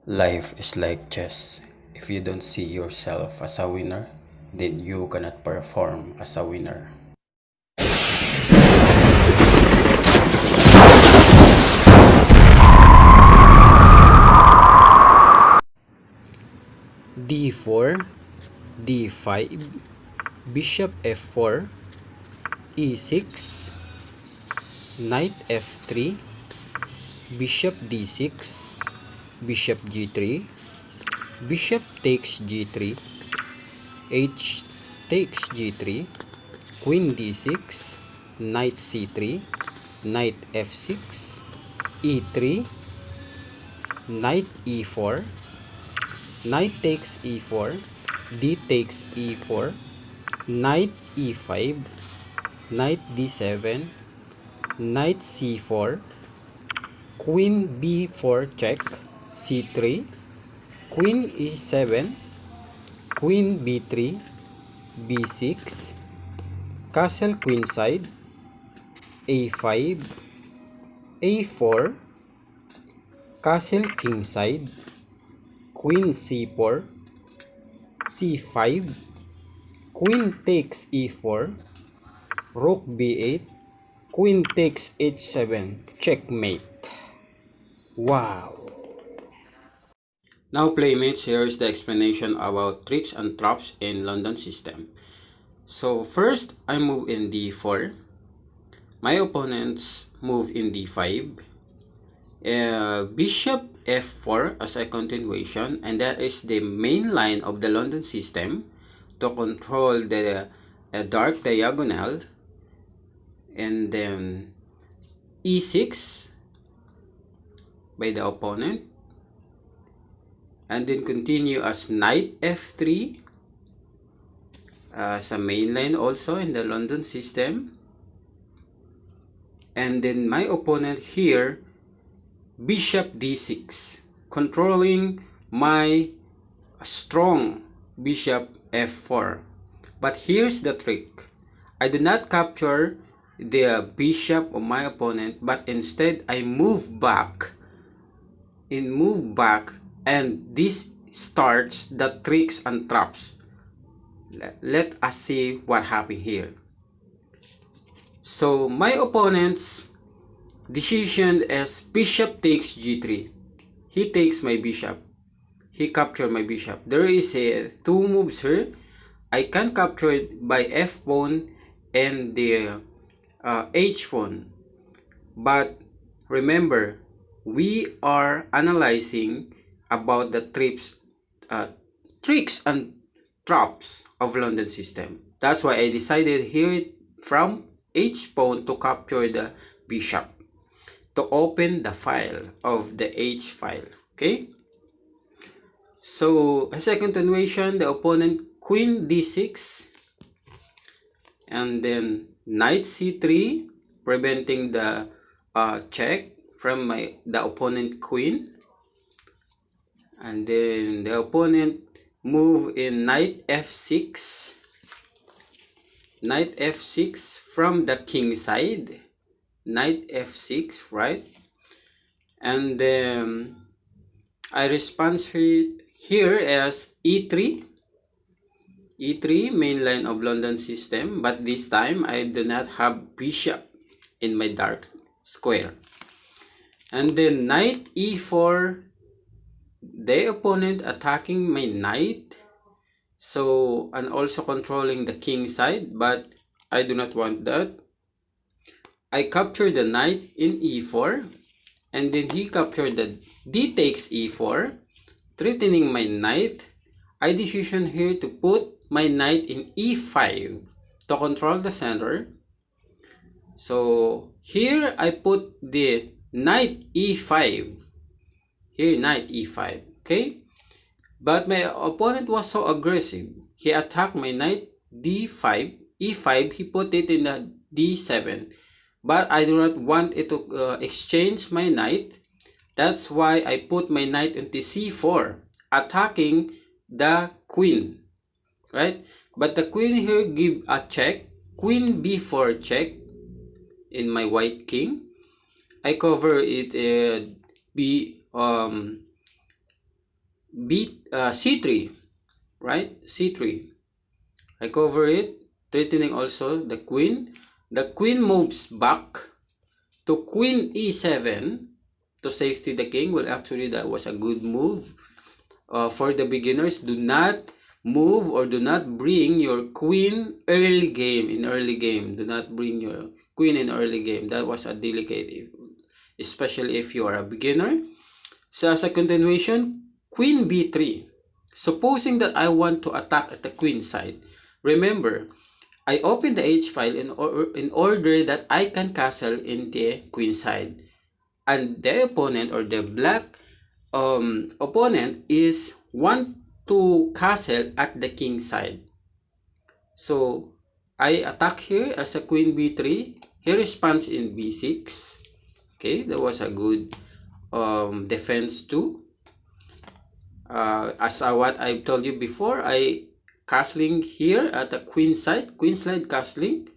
Life is like chess. If you don't see yourself as a winner, then you cannot perform as a winner. d4, d5, bishop f4, e6, knight f3, bishop d6, bishop g3, bishop takes g3, h takes g3, queen d6, knight c3, knight f6, e3, knight e4, knight takes e4, d takes e4, knight e5, knight d7, knight c4, queen b4 check, c3, queen e7, queen b3, b6, castle queenside, a5, a4, castle kingside, queen c4, c5, queen takes e4, rook b8, queen takes h7, checkmate. Wow! Now Playmates, here is the explanation about tricks and traps in London system. So first, I move in d4. My opponents move in d5. Bishop f4 as a continuation, and that is the main line of the London system to control the dark diagonal. And then e6 by the opponent, and then continue as knight f3 as a main line also in the London system. And then my opponent here, bishop d6, controlling my strong bishop f4. But here's the trick. I do not capture the bishop of my opponent, but instead I move back and this starts the tricks and traps. Let us see what happened here. So my opponent's decision is bishop takes g3. He takes my bishop. He captured my bishop. There is two moves here. I can capture it by f pawn and the h pawn. But remember, we are analyzing about the tricks and traps of London system. That's why I decided here from h pawn to capture the bishop, to open the file of the h file. Okay, so a second continuation, the opponent queen d6, and then knight c3, preventing the check from the opponent queen. And then the opponent move in knight f6, from the king side, knight f6, right? And then I respond here as e3, main line of London system, but this time I do not have bishop in my dark square. And then knight e4, the opponent attacking my knight, so, and also controlling the king side, but I do not want that. I capture the knight in e4, and then he captured the d takes e4, threatening my knight. I decision here to put my knight in e5 to control the center. So here I put the knight e5. Here knight e5. Okay? But my opponent was so aggressive. He attacked my knight d5, e5. He put it in the d7. But I do not want it to exchange my knight. That's why I put my knight into c4, attacking the queen, right? But the queen here give a check, queen b4 check in my white king. I cover it b c3, right? c3. I cover it, threatening also the queen. The queen moves back to queen e7 to safety the king. Well, actually, that was a good move. For the beginners, do not move or do not bring your queen early game. In early game, do not bring your queen in early game. That was a delicate, especially if you are a beginner. So as a continuation, queen b3. Supposing that I want to attack at the queen side, remember, I open the h file in order that I can castle in the queen side. And the opponent or the black opponent is want to castle at the king side. So I attack here as a queen b3. He responds in b6. Okay, that was a good defense too. As what I've told you before, I castling here at the queen side, queen side castling.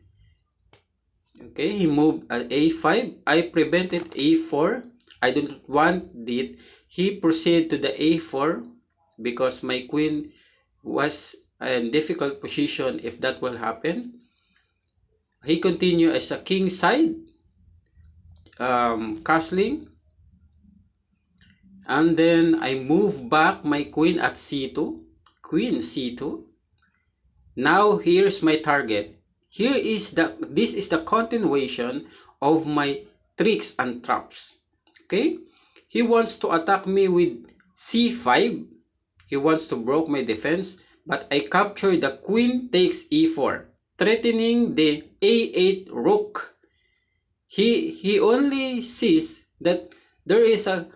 Okay, he moved at a5. I prevented a4. I don't want it. He proceeded to the a4 because my queen was in difficult position if that will happen. He continued as a king side castling. And then I move back my queen at c2. Queen c2. Now here's my target. This is the continuation of my tricks and traps. Okay? He wants to attack me with c5. He wants to break my defense, but I capture the queen takes e4, threatening the a8 rook. He only sees that there is a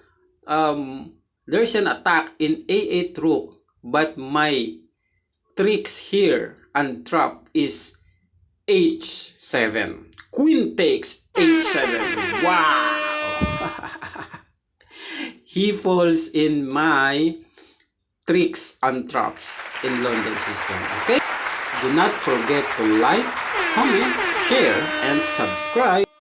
there's an attack in a8 rook, but my tricks here and trap is h7. Queen takes h7. Wow! He falls in my tricks and traps in London system. Okay? Do not forget to like, comment, share, and subscribe.